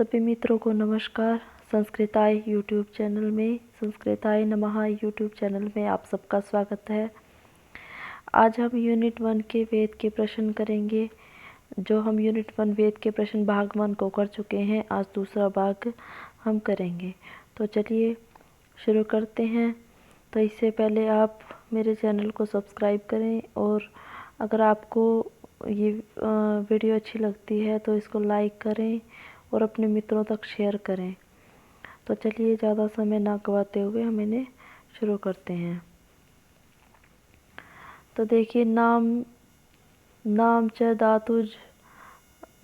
सभी मित्रों को नमस्कार। संस्कृताय यूट्यूब चैनल में संस्कृताय नमः यूट्यूब चैनल में आप सबका स्वागत है। आज हम यूनिट 1 के वेद के प्रश्न करेंगे। जो हम यूनिट 1 वेद के प्रश्न भाग 1 को कर चुके हैं, आज दूसरा भाग हम करेंगे। तो चलिए शुरू करते हैं। तो इससे पहले आप मेरे चैनल को सब्सक्राइब करें और अगर आपको ये वीडियो अच्छी लगती है तो इसको लाइक करें और अपने मित्रों तक शेयर करें। तो चलिए ज़्यादा समय ना गवाते हुए हम इन्हें शुरू करते हैं। तो देखिए, नाम च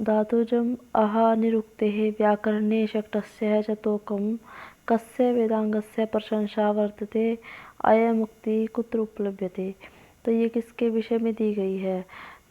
धातुजम अहा निरुक्तेः व्याकरणे शक्तस्य च तोकम कस्य वेदांगस्य प्रशंसा वर्तते अयमुक्ति कुत्र उपलभ्यते। तो ये किसके विषय में दी गई है?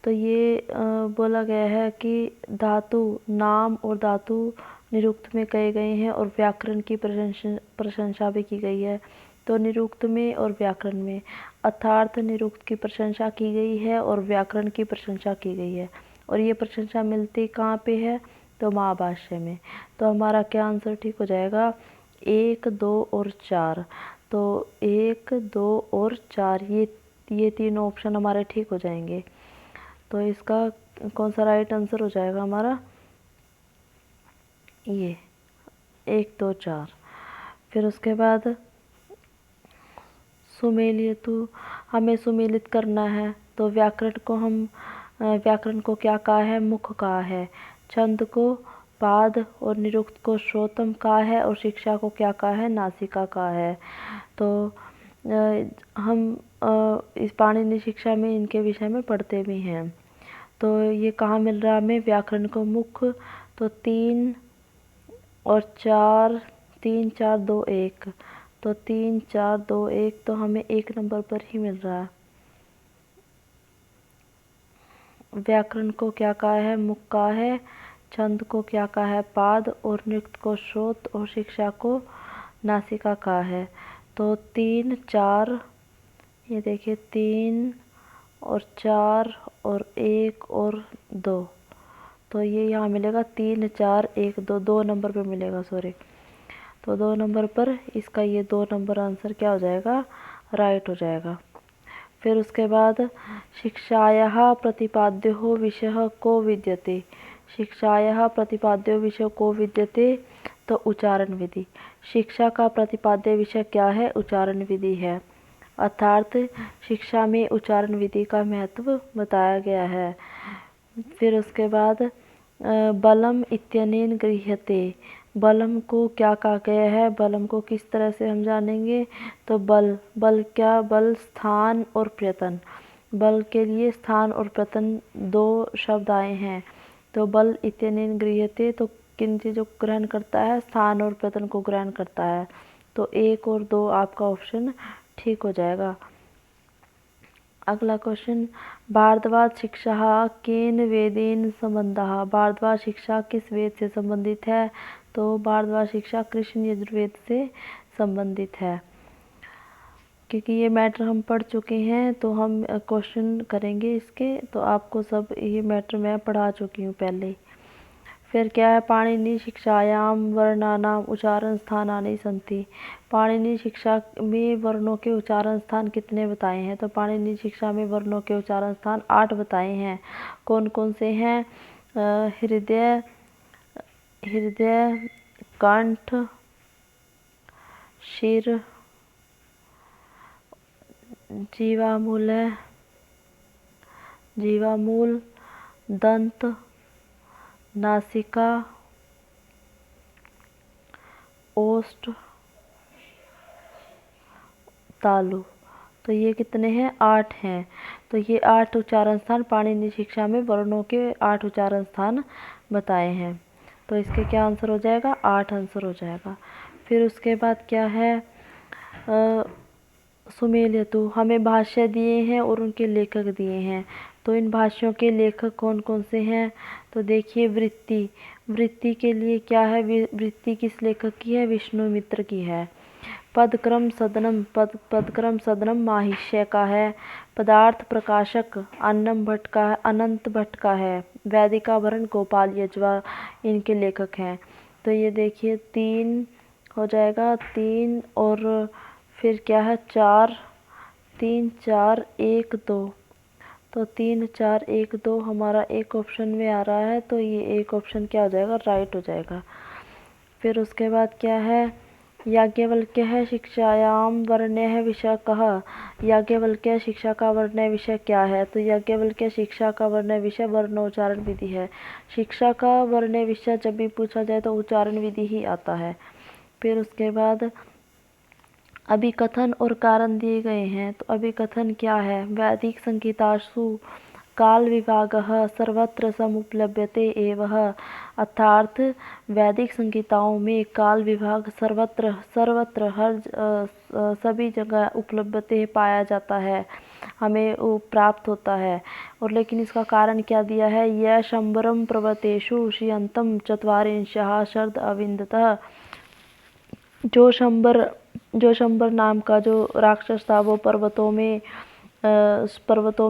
तो ये बोला गया है कि धातु नाम और धातु निरुक्त में कहे गए हैं और व्याकरण की प्रशंसा भी की गई है। तो निरुक्त में और व्याकरण में अर्थात निरुक्त की प्रशंसा की गई है और व्याकरण की प्रशंसा की गई है। और ये प्रशंसा मिलती कहाँ पे है? तो महाभाष्य में। तो हमारा क्या आंसर ठीक हो जाएगा? 1, 2 और 4। तो 1, 2 और 4 ये तीनों ऑप्शन हमारे ठीक हो जाएंगे। तो इसका कौन सा राइट आंसर हो जाएगा हमारा? ये 1, 2, 4। फिर उसके बाद सुमेलियतु, हमें सुमेलित करना है। तो व्याकरण को क्या कहा है? मुख कहा है। छंद को पाद और निरुक्त को श्रोतम कहा है और शिक्षा को क्या कहा है? नासिका कहा है। तो हम इस पाणिनि शिक्षा में इनके विषय में पढ़ते भी हैं। तो ये कहाँ मिल रहा है हमें? व्याकरण को मुख। तो 3 और 4, 3, 4, 2, 1। तो 3, 4, 2, 1 तो हमें 1 नंबर पर ही मिल रहा है। व्याकरण को क्या कहा है? मुख कहा है। छंद को क्या कहा है? पाद और निरुक्त को श्रोत और शिक्षा को नासिका कहा है। तो 3, 4, ये देखिए 3 और 4 और 1 और 2। तो ये यहाँ मिलेगा 3, 4, 1, 2, 2 नंबर पे मिलेगा, सॉरी। तो 2 नंबर पर इसका ये 2 नंबर आंसर क्या हो जाएगा? राइट हो जाएगा। फिर उसके बाद शिक्षायाः प्रतिपाद्यो विषयः को विद्यते। शिक्षायाः प्रतिपाद्यो विषय को विद्यते। तो उच्चारण विधि। शिक्षा का प्रतिपाद्य विषय क्या है? उच्चारण विधि है। अर्थात शिक्षा में उच्चारण विधि का महत्व बताया गया है। फिर उसके बाद बलम इत्यनेन गृह्यते। बलम को क्या कहा गया है? बलम को किस तरह से हम जानेंगे? तो बल क्या? बल स्थान और प्रयत्न। बल के लिए स्थान और प्रयत्न 2 शब्द आए हैं। तो बल इत्यनेन गृह्यते तो किन चीज़ों को ग्रहण करता है? स्थान और प्रयत्न को ग्रहण करता है। तो 1 और 2 आपका ऑप्शन ठीक हो जाएगा। अगला क्वेश्चन, भारद्वाज शिक्षा केन वेदेन संबंधः। भारद्वाज शिक्षा किस वेद से संबंधित है? तो भारद्वाज शिक्षा कृष्ण यजुर्वेद से संबंधित है। क्योंकि ये मैटर हम पढ़ चुके हैं तो हम क्वेश्चन करेंगे इसके। तो आपको सब ये मैटर मैं पढ़ा चुकी हूँ पहले ही। फिर क्या है? पाणिनि शिक्षायाम वर्णानाम उच्चारण स्थानानि सन्ति। पाणिनि शिक्षा में वर्णों के उच्चारण स्थान कितने बताए हैं? तो पाणिनि शिक्षा में वर्णों के उच्चारण स्थान 8 बताए हैं। कौन कौन से हैं? हृदय, कंठ, शिर, जीवामूल, दंत, नासिका, ओष्ठ, तालु। तो ये कितने हैं? 8 हैं। तो ये 8 उच्चारण स्थान पाणिनि शिक्षा में वर्णों के 8 उच्चारण स्थान बताए हैं। तो इसके क्या आंसर हो जाएगा? 8 आंसर हो जाएगा। फिर उसके बाद क्या है? सुमेलियतु, हमें भाष्य दिए हैं और उनके लेखक दिए हैं। तो इन भाष्यों के लेखक कौन कौन से हैं? तो देखिए, वृत्ति के लिए क्या है? वृत्ति किस लेखक की है? विष्णुमित्र की है। पदक्रम सदनम माहिष्य का है। पदार्थ प्रकाशक अनंत भट्ट का है। वैदिकाभरण गोपाल यज्वा इनके लेखक हैं। तो ये देखिए 3 हो जाएगा, 3 और फिर क्या है 4, 3 4 1 2, तो 3 4 1 2 हमारा एक ऑप्शन में आ रहा है, तो ये एक ऑप्शन क्या हो जाएगा, राइट हो जाएगा। फिर उसके बाद क्या है, याज्ञवल्क्य शिक्षायां वर्ण्यः विषय कः। याज्ञवल्क्य शिक्षा का वर्ण्य विषय क्या है, तो याज्ञवल्क्य शिक्षा का वर्ण्य विषय वर्णोच्चारण विधि है। शिक्षा का वर्ण्य विषय जब भी पूछा जाए तो उच्चारण विधि ही आता है। फिर उसके बाद अभिकथन और कारण दिए गए हैं, तो अभिकथन क्या है, वैदिक संहितासु काल विभागः सर्वत्र समुपलभ्यते एवः, अर्थात वैदिक संहिताओं में काल विभाग सर्वत्र हर सभी जगह उपलब्धते पाया जाता है, हमें वो प्राप्त होता है। और लेकिन इसका कारण क्या दिया है, यह शंबरम पर्वतेषु श्रियंतम चत्वारिंशः शरद अविंदतः। जो शंबर नाम का जो राक्षस था वो पर्वतों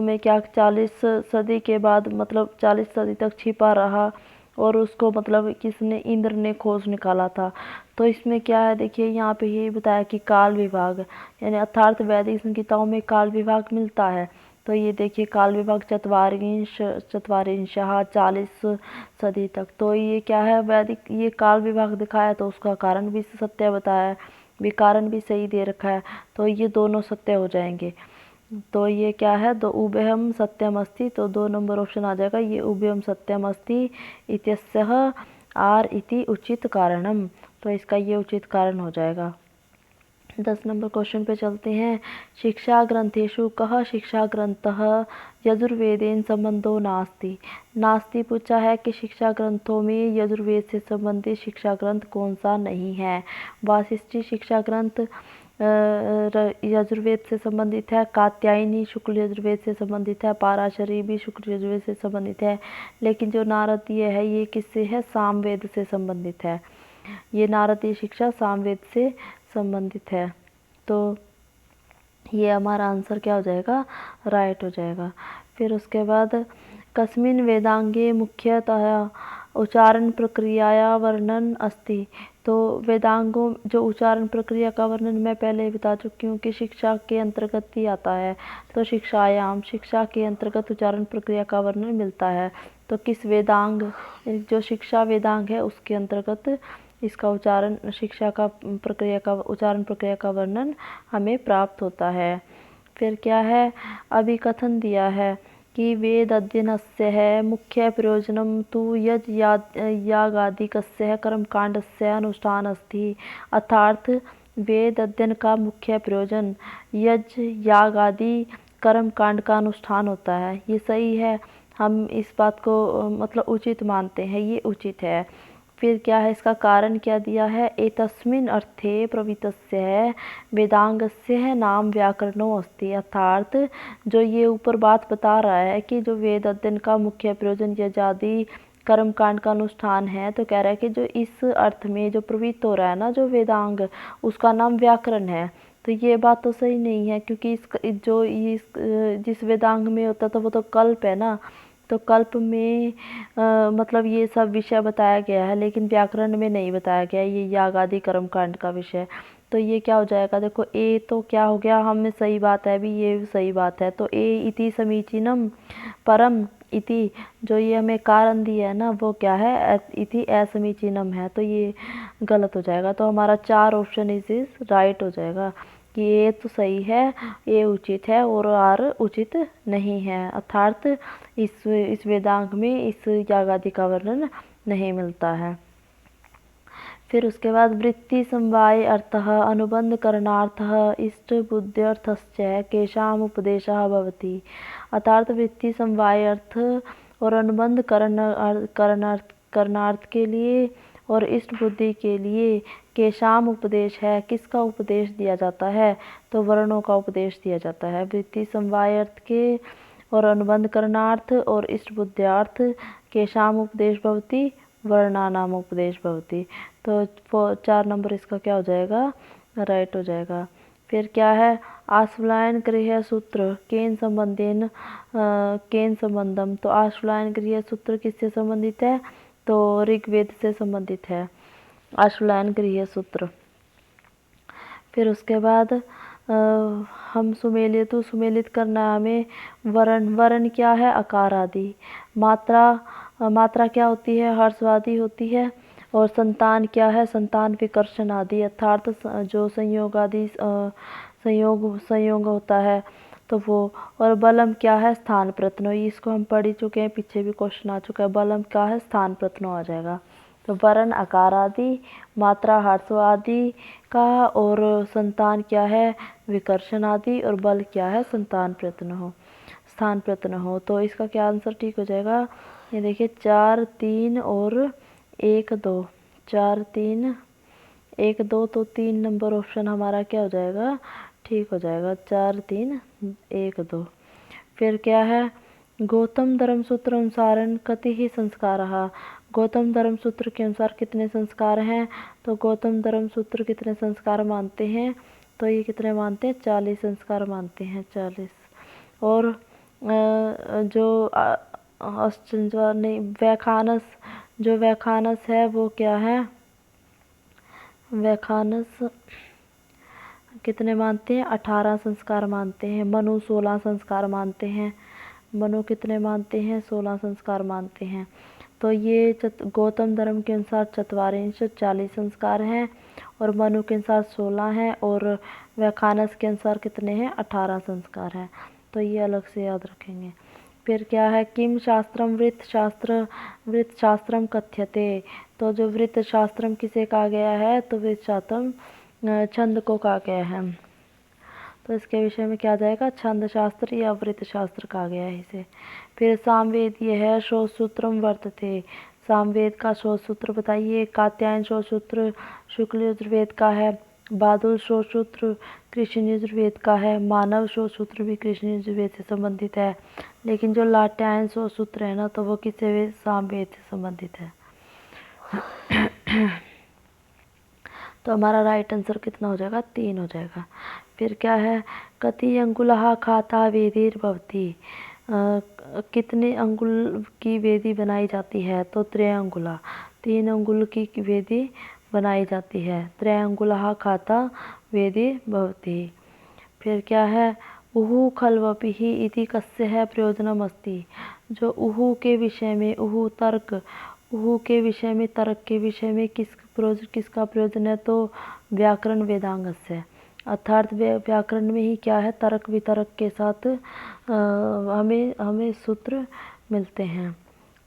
में क्या 40 सदी के बाद मतलब 40 सदी तक छिपा रहा, और उसको मतलब किसने, इंद्र ने खोज निकाला था। तो इसमें क्या है देखिए, यहाँ पे ये बताया कि काल विभाग यानी अर्थात वैदिक संहिताओं में काल विभाग मिलता है। तो ये देखिए काल विभाग चत्वारिंशः 40 सदी तक, तो ये क्या है, वैदिक ये काल विभाग दिखाया, तो उसका कारण भी सत्य बताया है, भी कारण भी सही दे रखा है, तो ये दोनों सत्य हो जाएंगे। तो ये क्या है, दो उभयम सत्यम अस्ति, तो 2 नंबर ऑप्शन आ जाएगा, ये उभयम सत्यम अस्ति इत्यस्यः आर इति उचित कारणम, तो इसका ये उचित कारण हो जाएगा। 10 नंबर क्वेश्चन पे चलते हैं। शिक्षा ग्रंथेषु कः शिक्षा ग्रंथः यजुर्वेदेन संबंधो नास्ति। नास्ति पूछा है कि शिक्षा ग्रंथों में यजुर्वेद से संबंधित शिक्षा ग्रंथ कौन सा नहीं है। वासिष्ठी शिक्षा ग्रंथ यजुर्वेद से संबंधित है, कात्यायनी शुक्ल यजुर्वेद से संबंधित है, पाराशरी भी शुक्ल यजुर्वेद से संबंधित है, लेकिन जो नारदीय है ये किससे है, सामवेद से संबंधित है। ये नारदीय शिक्षा सामवेद से संबंधित है, तो ये हमारा आंसर क्या हो जाएगा, राइट हो जाएगा। फिर उसके बाद कस्मिन् वेदांगे मुख्यतः उच्चारण प्रक्रियाया वर्णन अस्ति। तो वेदांगों जो उच्चारण प्रक्रिया का वर्णन मैं पहले ही बता चुकी हूँ कि शिक्षा के अंतर्गत ही आता है, तो शिक्षायाम शिक्षा के अंतर्गत उच्चारण प्रक्रिया का वर्णन मिलता है। तो किस वेदांग, जो शिक्षा वेदांग है उसके अंतर्गत इसका उच्चारण शिक्षा का प्रक्रिया का उच्चारण प्रक्रिया का वर्णन हमें प्राप्त होता है। फिर क्या है, अभिकथन दिया है कि वेद अध्ययनस्य है मुख्य प्रयोजनम तु यज यागादिकस्य कर्मकांडस्य अनुष्ठानस्ति। अर्थात वेद अध्ययन का मुख्य प्रयोजन यज याग आदि कर्मकांड का अनुष्ठान होता है, ये सही है, हम इस बात को मतलब उचित मानते हैं, ये उचित है। फिर क्या है, इसका कारण क्या दिया है, एतस्मिन् अर्थे प्रवृत्तस्य वेदांगस्य नाम व्याकरणो अस्ति। अर्थात जो ये ऊपर बात बता रहा है कि जो वेद अध्ययन का मुख्य प्रयोजन यजादि कर्मकांड का अनुष्ठान है, तो कह रहा है कि जो इस अर्थ में जो प्रवृत्त हो रहा है ना जो वेदांग, उसका नाम व्याकरण है। तो ये बात तो सही नहीं है, क्योंकि जिस वेदांग में होता था वो तो कल्प है ना, तो कल्प में मतलब ये सब विषय बताया गया है, लेकिन व्याकरण में नहीं बताया गया ये याग आदि कर्मकांड का विषय। तो ये क्या हो जाएगा, देखो ए तो क्या हो गया, हमें सही बात है, भी ये सही बात है, तो ए इति समीचीनम परम इति, जो ये हमें कारण दिया है ना वो क्या है, इति असमीचीनम है, तो ये गलत हो जाएगा। तो हमारा 4 ऑप्शन इज राइट हो जाएगा कि ये तो सही है, ये उचित है और आर उचित नहीं है, अर्थात इस वेदांग में इस याग आदि का वर्णन नहीं मिलता है। फिर उसके बाद वृत्ति समवाय अर्थः अनुबंध करणार्थः इष्ट बुद्ध्यर्थश्च केषाम् उपदेशः भवति। अर्थात वृत्ति समवाय अर्थ और अनुबंध करणार्थ के लिए और इष्ट बुद्धि के लिए केषाम उपदेश है, किसका उपदेश दिया जाता है, तो वर्णों का उपदेश दिया जाता है। वृत्ति समवाय अर्थ के और अनुबंध करणार्थ और इष्ट बुद्ध्यार्थ केषाम उपदेश भवति, वर्णानाम उपदेश भवति। तो 4 नंबर इसका क्या हो जाएगा, राइट हो जाएगा। फिर क्या है, आश्वलायन गृह सूत्र केन संबंधम, तो आश्वलायन गृह सूत्र किससे संबंधित है, तो ऋग्वेद से संबंधित है। आशुलायन गृह सूत्र। फिर उसके बाद हम सुमेलित करना है हमें। वर्ण क्या है? अकार आदि। मात्रा क्या होती है? हर्षवादी होती है। और संतान क्या है? संतान विकर्षण आदि, अर्थात जो संयोग आदि संयोग होता है तो वो। और बलम क्या है? स्थान प्रत्यय। इसको हम पढ़ ही चुके हैं, पीछे भी क्वेश्चन आ चुका है। बलम क्या है? स्थान प्रत्यय आ जाएगा। तो वर्ण अकार आदि, मात्रा हर्ष आदि का, और संतान क्या है? विकर्षण आदि, और बल क्या है? स्थान प्रत्यय हो। तो इसका क्या आंसर ठीक हो जाएगा? ये देखिए 4, 3 और 1, 2। 4, 3, 1, 2, तो 3 नंबर ऑप्शन हमारा क्या हो जाएगा? ठीक हो जाएगा। 4, 3, 1, 2। फिर क्या है? गौतम धर्मसूत्र अनुसार कति ही संस्कार। गौतम धर्मसूत्र के अनुसार कितने संस्कार हैं? तो गौतम धर्मसूत्र कितने संस्कार मानते हैं? तो ये कितने मानते हैं? 40 संस्कार मानते हैं। 40। और जो व्याख्यानस है वो क्या है? व्याख्यानस कितने मानते हैं? 18 संस्कार मानते हैं। मनु 16 संस्कार मानते हैं। मनु कितने मानते हैं? 16 संस्कार मानते हैं। तो ये गौतम धर्म के अनुसार 40 संस्कार हैं, और मनु के अनुसार 16 हैं, और व्याख्यानस के अनुसार कितने हैं? 18 संस्कार हैं। तो ये अलग से याद रखेंगे। फिर क्या है? किम शास्त्रम वृत्त शास्त्रम कथ्यते। तो जो वृत्त शास्त्रम किसे कहा गया है? तो वृत्त शास्त्रम छंद को कहा गया है। तो इसके विषय में क्या आ जाएगा? छंद शास्त्र या वृत्त शास्त्र कहा गया है इसे। फिर सामवेद ये है शोध सूत्रम वर्तते। सामवेद का शोध सूत्र बताइए। कात्यायन शोध सूत्र शुक्ल यजुर्वेद का है। बादुल शोध सूत्र कृष्ण यजुर्वेद का है। मानव शोध सूत्र भी कृष्ण यजुर्वेद से संबंधित है। लेकिन जो लाट्यायन शोध सूत्र है ना, तो वो किससे? सामवेद से संबंधित है। तो हमारा राइट आंसर कितना हो जाएगा? 3 हो जाएगा। फिर क्या है? कति अंगुलः खाता वेदीर भवति। कितने अंगुल की वेदी बनाई जाती है? तो 3 अंगुला। 3 अंगुल की वेदी बनाई जाती है। 3 अंगुलः खाता वेदी भवति। फिर क्या है? उहु खल्वपिः इति कस्य है प्रयोजनम अस्ति। जो उहु के विषय में तर्क के विषय में किसका प्रयोजन है? तो व्याकरण वेदांगस्य। अर्थात व्याकरण में ही क्या है? तर्क वितर्क के साथ हमें सूत्र मिलते हैं।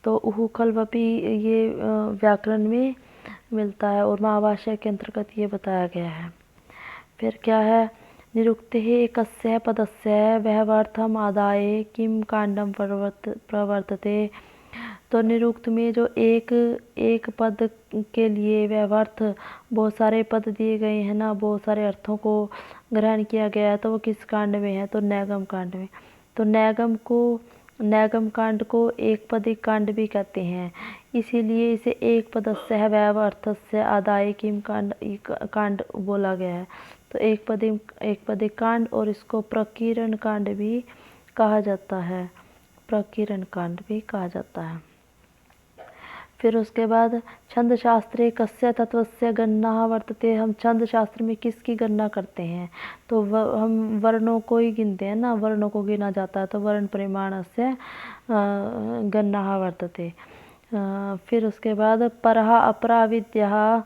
तो उहु खल्वपि ये व्याकरण में मिलता है, और महाभाष्य के अंतर्गत ये बताया गया है। फिर क्या है? निरुक्ते एकस्य पदस्य व्यवहार्थम आदाय किम कांडम प्रवर्तते। तो निरुक्त में जो एक पद के लिए व्यवहार्थ बहुत सारे पद दिए गए हैं ना, बहुत सारे अर्थों को ग्रहण किया गया है, तो वो किस कांड में है? तो नैगम कांड में। तो नैगम कांड को एक पदिक कांड भी कहते हैं, इसीलिए इसे एक पदस्य व्यवहार्थस्य आदाय किम कांड बोला गया है। तो एक पदिक कांड, और इसको प्रकीर्ण कांड भी कहा जाता है। प्रकीर्ण कांड भी कहा जाता है। फिर उसके बाद छंद शास्त्रे कस्य तत्वस्य गणना वर्तते। हम छंद शास्त्र में किसकी गणना करते हैं? तो हम वर्णों को ही गिनते हैं ना, वर्णों को गिना जाता है। तो वर्ण परिमाणस्य गणना वर्तते। फिर उसके बाद परः अपराविद्या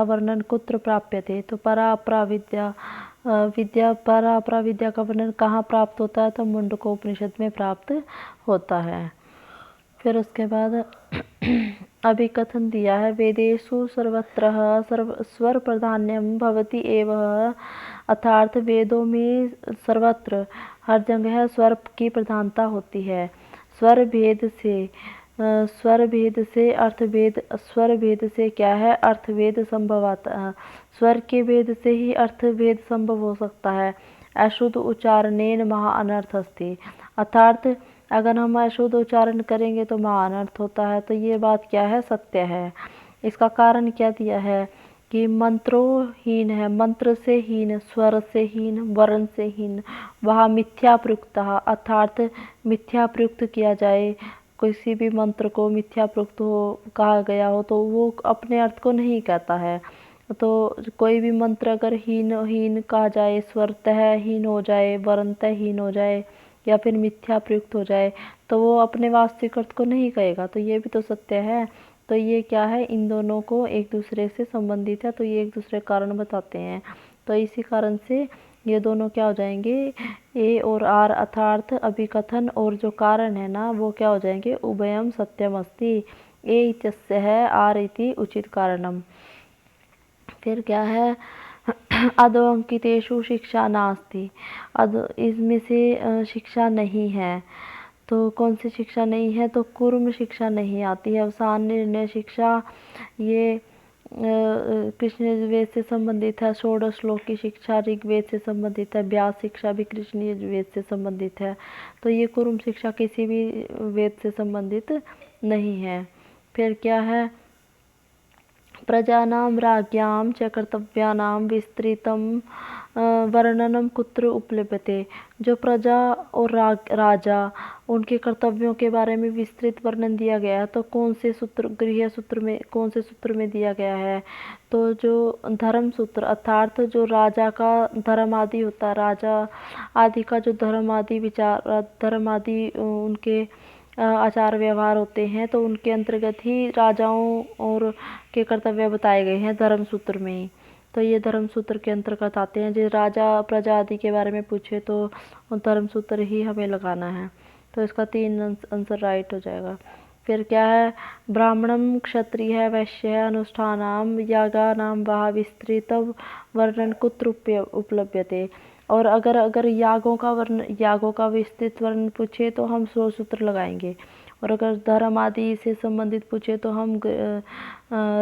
वर्णन कुत्र प्राप्यते। तो परः अपराविद्या का वर्णन कहाँ प्राप्त होता है? तो मुंडकोपनिषद में प्राप्त होता है। फिर उसके बाद अभिकथन दिया है। वेदेषु सर्वत्र स्वर प्राधान्यम भवति एव। अर्थात वेदों में सर्वत्र हर जगह स्वर की प्रधानता होती है। स्वर भेद से क्या है? अर्थभेद संभव आता है। स्वर के भेद से ही अर्थभेद संभव हो सकता है। अशुद्ध उच्चारणेन महा अनर्थ अस्ति। अर्थात अगर हम अशुद्ध उच्चारण करेंगे तो महा अनर्थ होता है। तो ये बात क्या है? सत्य है। इसका कारण क्या दिया है? कि मंत्रोहीन है, मंत्र से हीन, स्वर से हीन, वर्ण से हीन, वह मिथ्या प्रयुक्त। अर्थात मिथ्या प्रयुक्त किया जाए किसी भी मंत्र को मिथ्या प्रोक्त हो कहा गया हो तो वो अपने अर्थ को नहीं कहता है। तो कोई भी मंत्र अगर हीन कहा जाए, स्वरतः हीन हो जाए, वर्णतः हीन हो जाए या फिर मिथ्या प्रयुक्त हो जाए तो वो अपने वास्तविक अर्थ को नहीं कहेगा। तो ये भी तो सत्य है। तो ये क्या है, इन दोनों को एक दूसरे से संबंधित है, तो ये एक दूसरे कारण बताते हैं। तो इसी कारण से ये दोनों क्या हो जाएंगे, ए और आर अर्थात अभिकथन और जो कारण है ना वो क्या हो जाएंगे, उभयम सत्यम अस्ति। ए इत्यस्य है आर इति उचित कारणम। फिर क्या है, अद्वंकितेषु शिक्षा नास्ति। इसमें से शिक्षा नहीं है। तो कौन सी शिक्षा नहीं है, तो कुर्म शिक्षा नहीं आती है। अवसान निर्णय शिक्षा ये कृष्ण यजुर्वेद से संबंधित है। षोडश श्लोक की शिक्षा ऋग्वेद से संबंधित है। व्यास शिक्षा भी कृष्ण यजुर्वेद से संबंधित है। तो ये कुर्म शिक्षा किसी भी वेद से संबंधित नहीं है। फिर क्या है, प्रजानां राज्ञां च कर्तव्यानां विस्तृतं वर्णनम कुत्र उपलभ्यते। जो प्रजा और राजा उनके कर्तव्यों के बारे में विस्तृत वर्णन दिया गया है तो कौन से सूत्र, गृह सूत्र में, कौन से सूत्र में दिया गया है, तो जो धर्म सूत्र अर्थात जो राजा का धर्म आदि होता है, राजा आदि का जो धर्म आदि विचार, धर्म आदि उनके आचार व्यवहार होते हैं तो उनके अंतर्गत ही राजाओं और के कर्तव्य बताए गए हैं धर्म सूत्र में ही। तो ये धर्म सूत्र के अंतर्गत आते हैं। जो राजा प्रजा आदि के बारे में पूछे तो धर्म सूत्र ही हमें लगाना है। तो इसका 3 आंसर राइट हो जाएगा। फिर क्या है, ब्राह्मणम क्षत्रिय वैश्य अनुष्ठानाम यागानाम वा विस्तृत वर्णन कुत्र उपलभ्यते। और अगर यागों का विस्तृत वर्णन पूछे तो हम 100 सूत्र लगाएंगे। और अगर धर्म आदि से संबंधित पूछे तो हम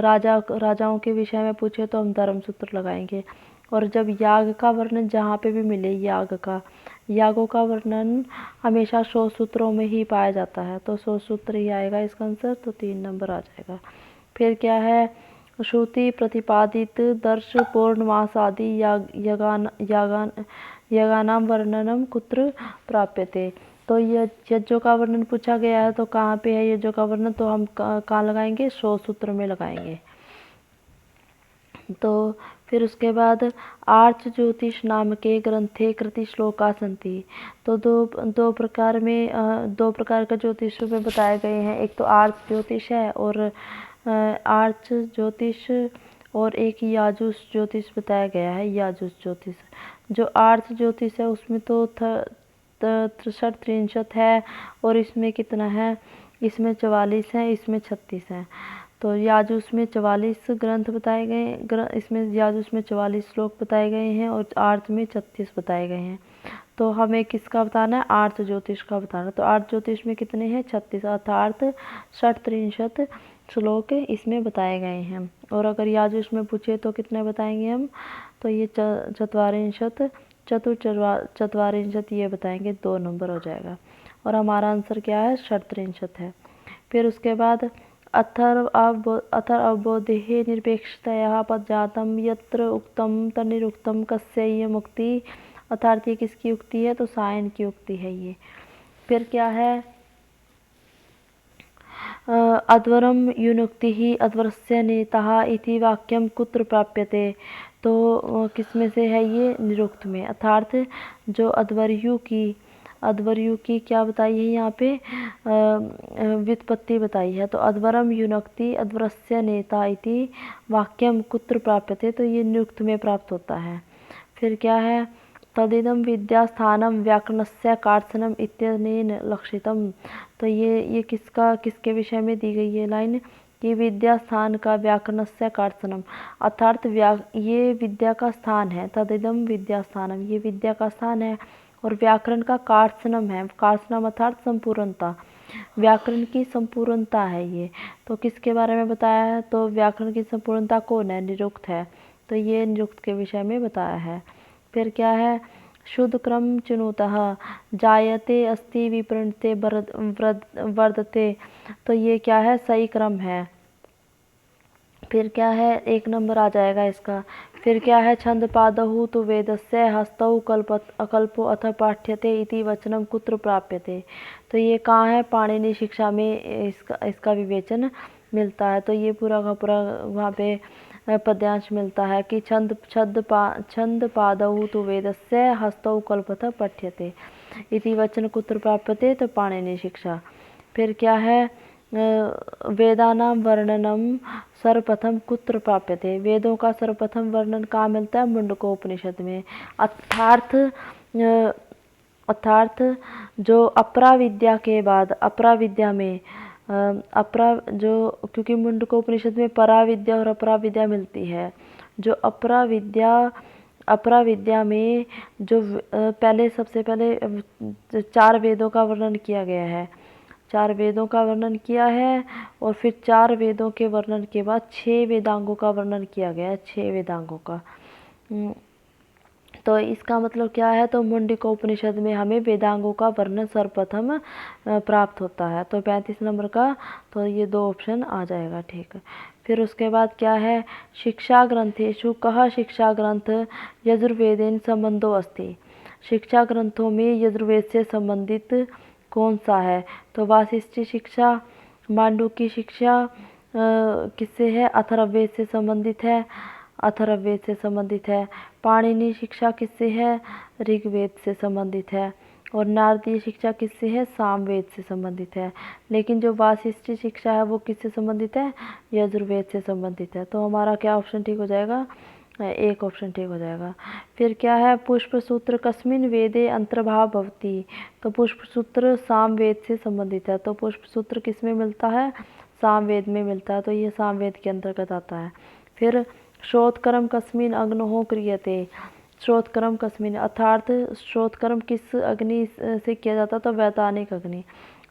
राजाओं के विषय में पूछे तो हम धर्म सूत्र लगाएंगे। और जब याग का वर्णन जहाँ पे भी मिले, यागों का वर्णन हमेशा 100 सूत्रों में ही पाया जाता है। तो 100 सूत्र ही आएगा इसका आंसर। तो 3 नंबर आ जाएगा। फिर क्या है, श्रुति प्रतिपादित दर्श पौर्णमास आदि यगानाम वर्णनम कुत्र प्राप्यते। तो यज्ञों का वर्णन पूछा गया है तो कहाँ पे है यज्ञों का वर्णन, तो हम कहाँ लगाएंगे, 100 सूत्र में लगाएंगे। तो फिर उसके बाद आर्च ज्योतिष नाम के ग्रंथे कृति श्लोका संति। तो दो प्रकार का ज्योतिष में बताए गए हैं। एक तो आर्च ज्योतिष है और आर्च ज्योतिष, और एक याजुष ज्योतिष बताया गया है। याजुष ज्योतिष, जो आर्च ज्योतिष है उसमें तो 63 है और इसमें कितना है, इसमें 44 है, इसमें 36 है। तो याजुष में 44 ग्रंथ बताए गए, इसमें याजुष में 44 श्लोक बताए गए हैं और आर्च में 36 बताए गए हैं। तो हमें किसका बताना है, आर्च ज्योतिष का बताना। तो आर्च ज्योतिष में कितने हैं, 36 अर्थात 63 श्लोक इसमें बताए गए हैं। और अगर याजुष में पूछे तो कितने बताएंगे हम, तो ये 44 ये बताएंगे, 2 नंबर हो जाएगा। और हमारा आंसर क्या है, 63 है। फिर उसके बाद अथर्वबोधे निरपेक्षतया पदजातम यत्र उक्तम तनिरुक्तम कस्य मुक्ति। अर्थात ये किसकी उक्ति है, तो सायन की उक्ति है ये। फिर क्या है, अध्वरम युनुक्ति ही अध्वरस्य नेता इति वाक्यम कुत्र प्राप्यते। तो किसमें से है ये, निरुक्त में। अर्थात जो अध्वर्यु की क्या बताई है यहाँ पे, व्युत्पत्ति बताई है। तो अध्वरम युनक्ति अध्वरस्य नेता इति वाक्यम कुत्र प्राप्यते, तो ये निरुक्त में प्राप्त होता है। फिर क्या है, तदिदं विद्यास्थानम व्याकरणस्य कार्त्सनम इत्यनेन लक्षितम। तो ये किसके विषय में दी गई है लाइन, कि विद्या स्थान का व्याकरणस्य कार्त्सनम, अर्थात ये विद्या का स्थान है। तदिदं विद्यास्थानम, ये विद्या का स्थान है। और व्याकरण का कार्त्सनम है, कार्त्सनम अर्थात संपूर्णता, व्याकरण की संपूर्णता है ये। तो किसके बारे में बताया है, तो व्याकरण की संपूर्णता कौन है, निरुक्त है। तो ये निरुक्त के विषय में बताया है। फिर क्या है, शुद्ध क्रम चिनुतः जायते अस्ति विपणते वर्धते। तो ये क्या है, सही क्रम है। फिर क्या है, 1 नंबर आ जाएगा इसका। फिर क्या है, छंद पादौ तु वेदस्य हस्तौ अकल्पो अथ पाठ्यते इति वचनम कुत्र प्राप्यते। तो ये कहाँ है, पाणिनि शिक्षा में इसका विवेचन मिलता है। तो ये पूरा का पूरा वहाँ पे पद्यांश मिलता है कि छंद पादौ तु वेदस्य हस्तौ कल्पथ पठ्यते इति वचन कुत्र प्राप्यते, तो पाणिनि शिक्षा। फिर क्या है, वेदानां वर्णनम सर्वप्रथम कुत्र प्राप्यते। वेदों का सर्वप्रथम वर्णन कहाँ मिलता है, मुंडकोपनिषद में। अर्थात जो अपरा विद्या के बाद अपरा विद्या में क्योंकि मुंडकोपनिषद में परा विद्या और अपरा विद्या मिलती है। जो अपरा विद्या में जो सबसे पहले 4 वेदों का वर्णन किया गया है। 4 वेदों का वर्णन किया है और फिर 4 वेदों के वर्णन के बाद 6 वेदांगों का वर्णन किया गया है, 6 वेदांगों का। तो इसका मतलब क्या है, तो मुंडकोपनिषद में हमें वेदांगों का वर्णन सर्वप्रथम प्राप्त होता है। तो 35 नंबर का तो ये 2 ऑप्शन आ जाएगा, ठीक है। फिर उसके बाद क्या है, शिक्षा ग्रंथेषु कः शिक्षा ग्रंथ यजुर्वेदेन संबंधो अस्ति। शिक्षा ग्रंथों में यजुर्वेद से संबंधित कौन सा है, तो वासिष्ठी शिक्षा, मांडूक्य शिक्षा किससे है, अथर्ववेद से संबंधित है, अथर्ववेद से संबंधित है। पाणिनि शिक्षा किससे है, ऋग्वेद से संबंधित है। और नारदीय शिक्षा किससे है, सामवेद से संबंधित है। लेकिन जो वासिष्ठी शिक्षा है वो किससे संबंधित है, यजुर्वेद से संबंधित है। तो हमारा क्या ऑप्शन ठीक हो जाएगा, एक ऑप्शन ठीक हो जाएगा। फिर क्या है, पुष्पसूत्र कस्मिन् वेदे अंतर्भाव भवति। तो पुष्पसूत्र सामवेद से संबंधित है। तो पुष्पसूत्र किस में मिलता है, सामवेद में मिलता है। तो ये सामवेद के अंतर्गत आता है। फिर श्रोतकर्म कस्मिन् अग्नौ क्रियते। श्रोतकर्म कस्मिन् अर्थात श्रोतकर्म किस अग्नि से किया जाता है, तो वैतानिक अग्नि।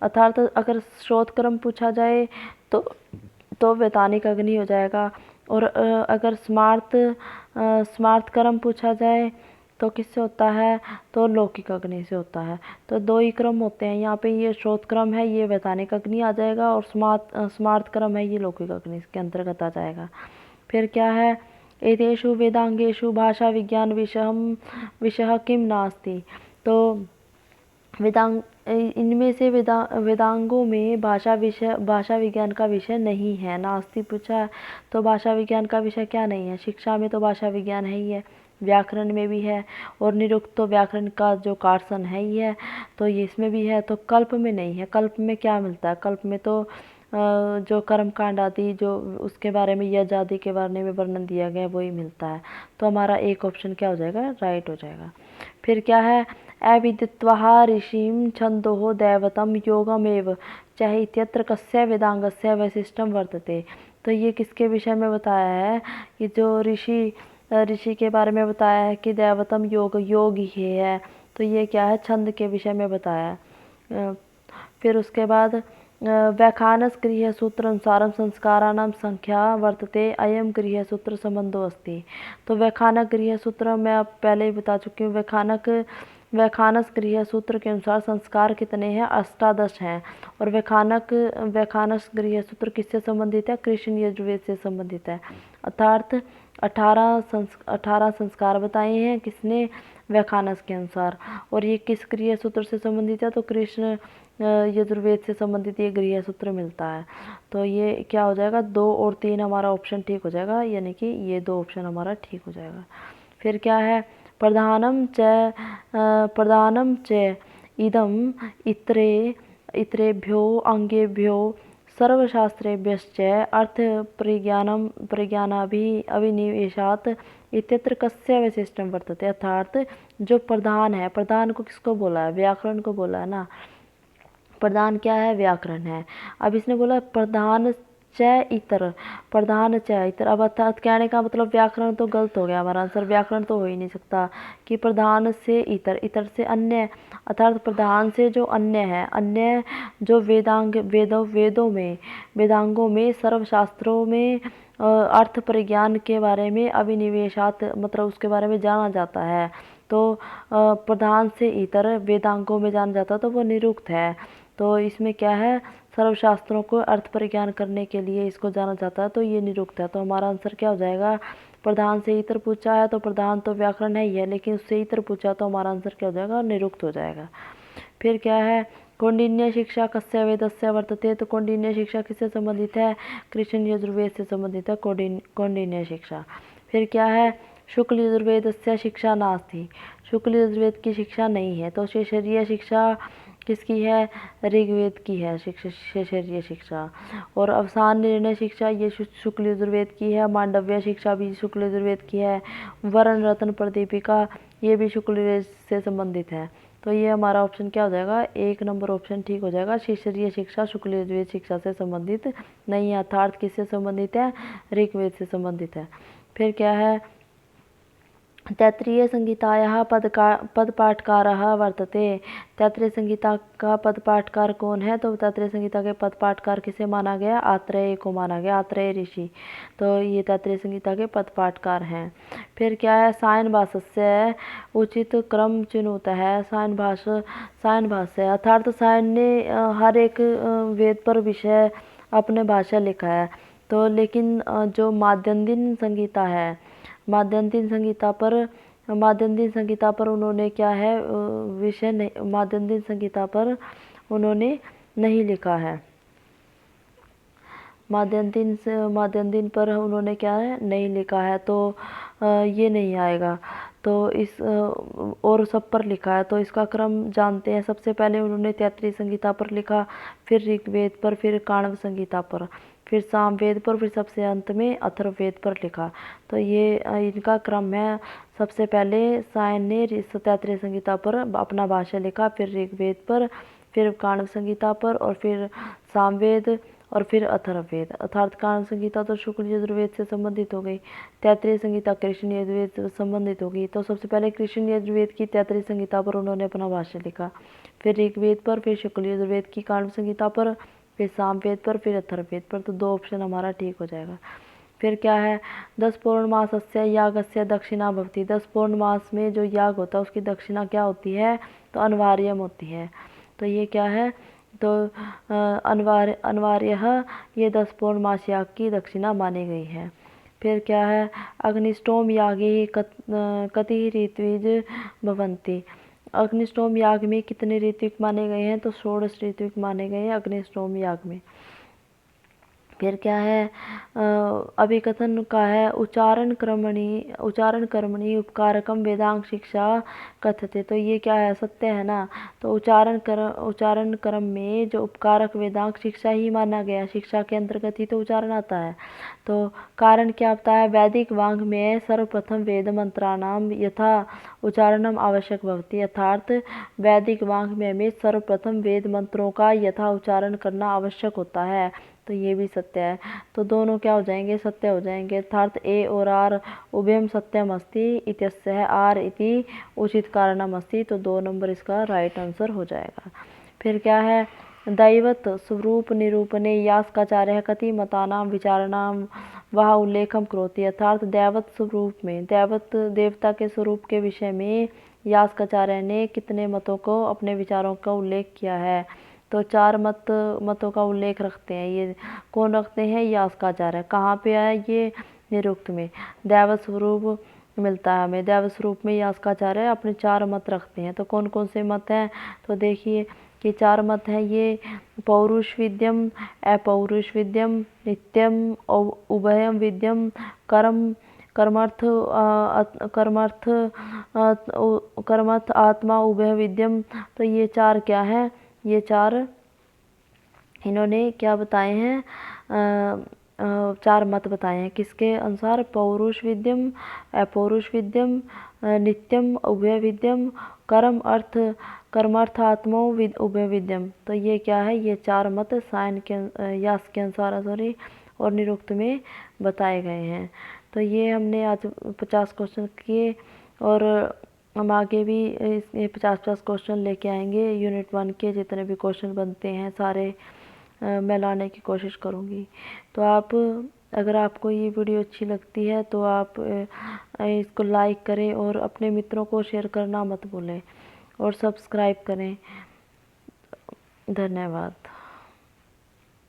अर्थात अगर श्रोतकर्म पूछा जाए तो वैतानिक अग्नि हो जाएगा। और अगर स्मार्त कर्म पूछा जाए तो किससे होता है, तो लौकिक अग्नि से होता है। तो 2 ही क्रम होते हैं यहाँ पे, ये श्रोत क्रम है ये वैतानिक अग्नि आ जाएगा, और स्मार्त क्रम है ये लौकिक अग्नि इसके अंतर्गत आ जाएगा। फिर क्या है, एतेषु वेदांगेषु भाषा विज्ञान विषय किम नास्ति। तो इनमें से वेदांगों में भाषा विज्ञान का विषय नहीं है। नास्ति पूछा है तो भाषा विज्ञान का विषय क्या नहीं है, शिक्षा में तो भाषा विज्ञान है ही है, व्याकरण में भी है, और निरुक्त तो व्याकरण का जो कार्सन है ही है, तो ये इसमें भी है। तो कल्प में नहीं है। कल्प में क्या मिलता है, कल्प में तो जो कर्मकांड आदि जो उसके बारे में, यज्ञ आदि के बारे में वर्णन दिया गया है वही मिलता है। तो हमारा एक ऑप्शन क्या हो जाएगा, राइट हो जाएगा। फिर क्या है, अविदित्वा ऋषिं छन्दोः दैवतं योगमेव चाहे इत्यत्र कस्य वेदांगस्य वैशिष्ट्यं वर्तते। तो ये किसके विषय में बताया है, कि जो ऋषि के बारे में बताया है कि दैवतम योग ही है। तो ये क्या है, छंद के विषय में बताया है। फिर उसके बाद व्याख्यानस गृह्यसूत्र अनुसारम संस्काराणां संख्या वर्तते अयम गृह्यसूत्र संबंधो अस्ति। तो व्याख्यानक गृह्यसूत्र मैं अब पहले ही बता चुकी हूँ। व्याख्यानस गृह्यसूत्र के अनुसार संस्कार कितने हैं, 18 हैं। और व्याख्यानस गृह्यसूत्र किससे संबंधित है, कृष्ण यजुर्वेद से संबंधित है। अर्थात 18 संस्कार बताए हैं किसने, व्याख्यानस के अनुसार। और ये किस गृह्यसूत्र से संबंधित है, तो कृष्ण यजुर्वेद से संबंधित ये गृह्यसूत्र मिलता है। तो ये क्या हो जाएगा, 2 और 3 हमारा ऑप्शन ठीक हो जाएगा, यानी कि ये 2 ऑप्शन हमारा ठीक हो जाएगा। फिर क्या है, प्रधानम च इदम इतरेभ्यो अंगेभ्यो सर्वशास्त्रेभ्यश्च अर्थ अभिनिवेशात् इत्यत्र कस्य वैशिष्ट्यं वर्तते। अर्थात जो प्रधान है, प्रधान को किसको बोला है, व्याकरण को बोला है ना। प्रधान क्या है, व्याकरण है। अब इसने बोला प्रधान च इतर, अब अर्थात कहने का मतलब व्याकरण तो गलत हो गया हमारा आंसर, व्याकरण तो हो ही नहीं सकता कि प्रधान से इतर से अन्य, अर्थात प्रधान से जो अन्य है, अन्य जो वेदांगों में सर्वशास्त्रों में अर्थ परिज्ञान के बारे में अभिनिवेशात मतलब उसके बारे में जाना जाता है। तो प्रधान से इतर वेदांगों में जाना जाता है तो वो निरुक्त है। तो इसमें क्या है, सर्वशास्त्रों को अर्थ परिज्ञान करने के लिए इसको जाना जाता है, तो ये निरुक्त है। तो हमारा आंसर क्या हो जाएगा? प्रधान से इतर पूछा है तो प्रधान तो व्याकरण है ही है, लेकिन उससे इतर पूछा तो हमारा आंसर क्या हो जाएगा? निरुक्त हो जाएगा। फिर क्या है? कौंडिन्य शिक्षा कस्य वेदस्य वर्तते। तो कौंडिन्य शिक्षा किससे संबंधित है? कृष्ण यजुर्वेद से संबंधित है कौंडिन्य शिक्षा। फिर क्या है? शुक्ल यजुर्वेदस्य शिक्षा नास्ति। शुक्ल यजुर्वेद की शिक्षा नहीं है। तो शेषरीय शिक्षा किसकी है? ऋग्वेद की है शेषरीय शिक्षा। और अवसान निर्णय शिक्षा ये शुक्ल यजुर्वेद की है। मांडव्य शिक्षा भी शुक्ल यजुर्वेद की है। वर्ण रत्न प्रदीपिका ये भी शुक्ल यजुर्वेद से संबंधित है। तो ये हमारा ऑप्शन क्या हो जाएगा? 1 नंबर ऑप्शन ठीक हो जाएगा। शेषरीय शिक्षा शुक्ल यजुर्वेद शिक्षा से संबंधित नहीं है, अर्थात किससे संबंधित है? ऋग्वेद से संबंधित है। फिर क्या है? तैत्तिरीय संहितायाः पदपाठकारः वर्तते। तैत्तिरीय संहिता का पदपाठकार कौन है? तो तैत्तिरीय संहिता के पदपाठकार किसे माना गया? आत्रेय को माना गया, आत्रेय ऋषि। तो ये तैत्तिरीय संहिता के पदपाठकार हैं। फिर क्या है? सायन भाष्यस्य उचित क्रम चिनुत है। सायन भाष्य अर्थात सायन ने हर एक वेद पर विषय अपने भाष्य लिखा है। तो लेकिन जो माध्यन्दिन संहिता है, माध्यन्दिन संहिता पर उन्होंने क्या है? विषय नहीं, माध्यन्दिन संहिता पर उन्होंने नहीं लिखा है। माध्यन्दिन पर उन्होंने क्या है? नहीं लिखा है। तो ये नहीं आएगा। तो इस और सब पर लिखा है। तो इसका क्रम जानते हैं। सबसे पहले उन्होंने तैत्तिरीय संहिता पर लिखा, फिर ऋग्वेद पर, फिर काण्व संहिता पर, फिर सामवेद पर, फिर सबसे अंत में अथर्ववेद पर लिखा। तो ये इनका क्रम है। सबसे पहले सायन ने तैत्तिरीय संहिता पर अपना भाष्य लिखा, फिर ऋग्वेद पर, फिर काण्व संहिता पर, और फिर सामवेद, और फिर अथर्ववेद। अर्थात काण्व संहिता तो शुक्ल यजुर्वेद से संबंधित हो गई, तैत्तिरीय संहिता कृष्ण यजुर्वेद से संबंधित होगी। तो सबसे पहले कृष्ण यजुर्वेद की तैत्तिरीय संहिता पर उन्होंने अपना भाष्य लिखा, फिर ऋग्वेद पर, फिर शुक्ल यजुर्वेद की काण्व संहिता पर, फिर सामवेद पर, फिर अथर्ववेद पर। तो 2 ऑप्शन हमारा ठीक हो जाएगा। फिर क्या है? 10 पौर्णमासस्य यागस्य दक्षिणा भवति। 10 पौर्णमास में जो याग होता है उसकी दक्षिणा क्या होती है? तो अनिवार्यम होती है। तो ये क्या है? तो अनिवार्य ये 10 पौर्णमास याग की दक्षिणा मानी गई है। फिर क्या है? अग्निष्टोम यागे कति ऋत्विज भवन्ति। अग्निष्टोम याग में कितने ऋत्विक माने गए हैं? तो 16 ऋत्विक माने गए हैं अग्निष्टोम याग में। फिर क्या है? अभिकथन का है उच्चारण कर्मणि उपकारकम वेदांग शिक्षा कथते। तो ये क्या है? सत्य है ना। तो उच्चारण क्रम में जो उपकारक वेदांग शिक्षा ही माना गया, शिक्षा के अंतर्गत ही तो उच्चारण आता है। तो कारण क्या होता है? वैदिक वांग में सर्वप्रथम वेद मंत्राणाम यथा उच्चारणम आवश्यक भवति। अर्थात वैदिक वांग में सर्वप्रथम वेद मंत्रों का यथा उच्चारण करना आवश्यक होता है। तो ये भी सत्य है। तो दोनों क्या हो जाएंगे? सत्य हो जाएंगे। अर्थात ए और आर उभयम सत्यम अस्ति इत्यस्य आर इति उचित कारणम अस्ति। तो 2 नंबर इसका राइट आंसर हो जाएगा। फिर क्या है? दैवत स्वरूप निरूपणे यास्काचार्य कति मतानाम विचारणाम वह उल्लेखम करोति। अर्थात दैवत स्वरूप में, देवता के स्वरूप के विषय में यास्काचार्य ने कितने मतों को, अपने विचारों का उल्लेख किया है? तो 4 मतों का उल्लेख रखते हैं। ये कौन रखते हैं? यास्काचार्य। कहाँ पे आया ये? निरुक्त में। दैवत स्वरूप मिलता है हमें, दैवत स्वरूप में यास्काचार्य अपने 4 मत रखते हैं। तो कौन कौन से मत हैं? तो देखिए कि 4 मत हैं ये: पौरुष विद्यम, अपौरुष विद्यम, नित्यम, उभयम विद्यम, कर्मर्थ आत्मा उभय विद्यम। तो ये 4 क्या है? ये 4 इन्होंने क्या बताए हैं? 4 मत बताए हैं। किसके अनुसार? पौरुष विद्यम, अपौरुष विद्यम, नित्यम, उभय विद्यम, कर्मर्थ आत्मा उभय विद्यम। तो ये क्या है? ये 4 मत सायन के यास के अनुसार और निरुक्त में बताए गए हैं। तो ये हमने आज 50 क्वेश्चन किए, और हम आगे भी ये 50-50 क्वेश्चन लेके आएंगे। यूनिट 1 के जितने भी क्वेश्चन बनते हैं सारे मैं लाने की कोशिश करूँगी। तो अगर आपको ये वीडियो अच्छी लगती है तो आप इसको लाइक करें, और अपने मित्रों को शेयर करना मत भूलें, और सब्सक्राइब करें। धन्यवाद।